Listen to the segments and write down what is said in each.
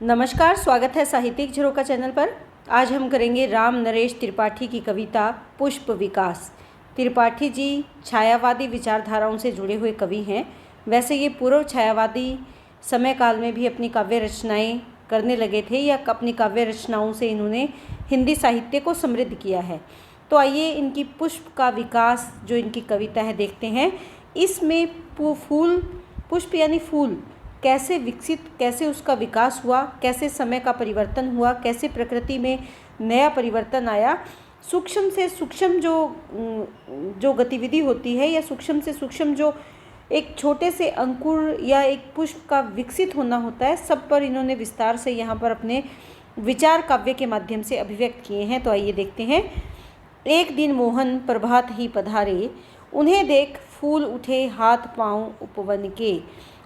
नमस्कार, स्वागत है साहित्यिक झरोखा चैनल पर। आज हम करेंगे राम नरेश त्रिपाठी की कविता पुष्प विकास। त्रिपाठी जी छायावादी विचारधाराओं से जुड़े हुए कवि हैं। वैसे ये पूर्व छायावादी समय काल में भी अपनी काव्य रचनाएं करने लगे थे या अपनी काव्य रचनाओं से इन्होंने हिंदी साहित्य को समृद्ध किया है। तो आइए इनकी पुष्प का विकास जो इनकी कविता है देखते हैं। इसमें फूल, पुष्प यानी फूल कैसे विकसित, कैसे उसका विकास हुआ, कैसे समय का परिवर्तन हुआ, कैसे प्रकृति में नया परिवर्तन आया, सूक्ष्म से सूक्ष्म जो गतिविधि होती है या सूक्ष्म से सूक्ष्म जो एक छोटे से अंकुर या एक पुष्प का विकसित होना होता है, सब पर इन्होंने विस्तार से यहाँ पर अपने विचार काव्य के माध्यम से अभिव्यक्त किए हैं। तो आइए देखते हैं। एक दिन मोहन प्रभात ही पधारे, उन्हें देख फूल उठे हाथ पाँव उपवन के।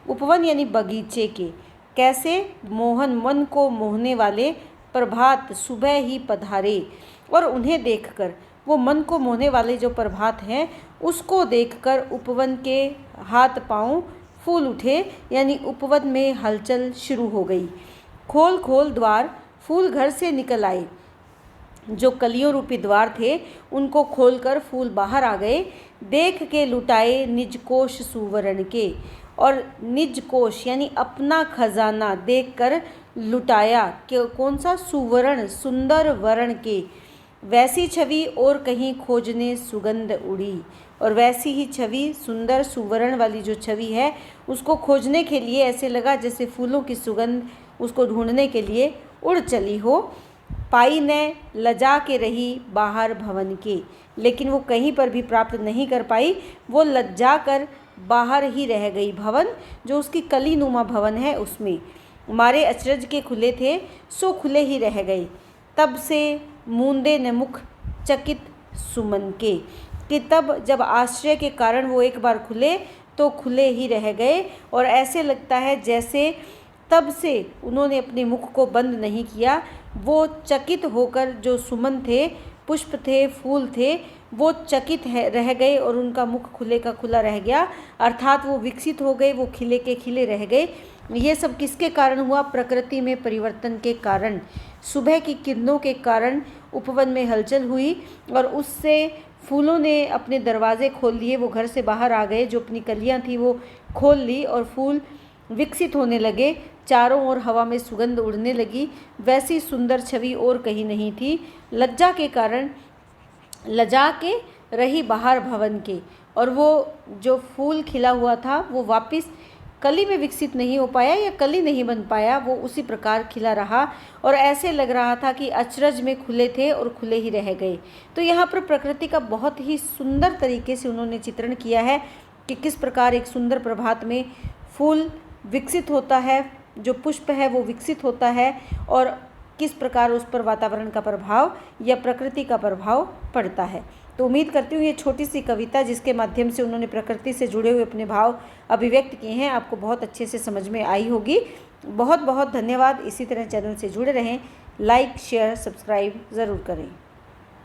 उपवन यानी बगीचे के। कैसे? मोहन मन को मोहने वाले प्रभात सुबह ही पधारे और उन्हें देखकर, वो मन को मोहने वाले जो प्रभात हैं उसको देखकर उपवन के हाथ पाँव फूल उठे, यानी उपवन में हलचल शुरू हो गई। खोल खोल द्वार, फूल घर से निकल आए। जो कलियों रूपी द्वार थे उनको खोलकर फूल बाहर आ गए। देख के लुटाए निज कोश सुवर्ण के, और निज कोश यानी अपना खजाना देखकर लुटाया। कौन सा? सुवर्ण, सुंदर वर्ण के। वैसी छवि और कहीं खोजने सुगंध उड़ी, और वैसी ही छवि, सुंदर सुवर्ण वाली जो छवि है उसको खोजने के लिए ऐसे लगा जैसे फूलों की सुगंध उसको ढूंढने के लिए उड़ चली हो। पाई ने लजा के रही बाहर भवन के, लेकिन वो कहीं पर भी प्राप्त नहीं कर पाई। वो लज्जा कर बाहर ही रह गई। भवन जो उसकी कली नुमा भवन है उसमें मारे अचरज के खुले थे, सो खुले ही रह गए। तब से मूंदे न मुख चकित सुमन के, कि तब जब आश्चर्य के कारण वो एक बार खुले तो खुले ही रह गए, और ऐसे लगता है जैसे तब से उन्होंने अपने मुख को बंद नहीं किया। वो चकित होकर, जो सुमन थे, पुष्प थे, फूल थे, वो चकित रह गए और उनका मुख खुले का खुला रह गया, अर्थात वो विकसित हो गए, वो खिले के खिले रह गए। ये सब किसके कारण हुआ? प्रकृति में परिवर्तन के कारण। सुबह की किरणों के कारण उपवन में हलचल हुई और उससे फूलों ने अपने दरवाजे खोल लिए, वो घर से बाहर आ गए, जो अपनी कलियां थी वो खोल ली और फूल विकसित होने लगे। चारों ओर हवा में सुगंध उड़ने लगी। वैसी सुंदर छवि और कहीं नहीं थी। लज्जा के कारण लजा के रही बाहर भवन के, और वो जो फूल खिला हुआ था वो वापस कली में विकसित नहीं हो पाया या कली नहीं बन पाया, वो उसी प्रकार खिला रहा और ऐसे लग रहा था कि अचरज में खुले थे और खुले ही रह गए। तो यहाँ पर प्रकृति का बहुत ही सुंदर तरीके से उन्होंने चित्रण किया है कि किस प्रकार एक सुंदर प्रभात में फूल विकसित होता है, जो पुष्प है वो विकसित होता है, और किस प्रकार उस पर वातावरण का प्रभाव या प्रकृति का प्रभाव पड़ता है। तो उम्मीद करती हूँ ये छोटी सी कविता जिसके माध्यम से उन्होंने प्रकृति से जुड़े हुए अपने भाव अभिव्यक्त किए हैं आपको बहुत अच्छे से समझ में आई होगी। बहुत बहुत धन्यवाद। इसी तरह चैनल से जुड़े रहें। लाइक, शेयर, सब्सक्राइब ज़रूर करें।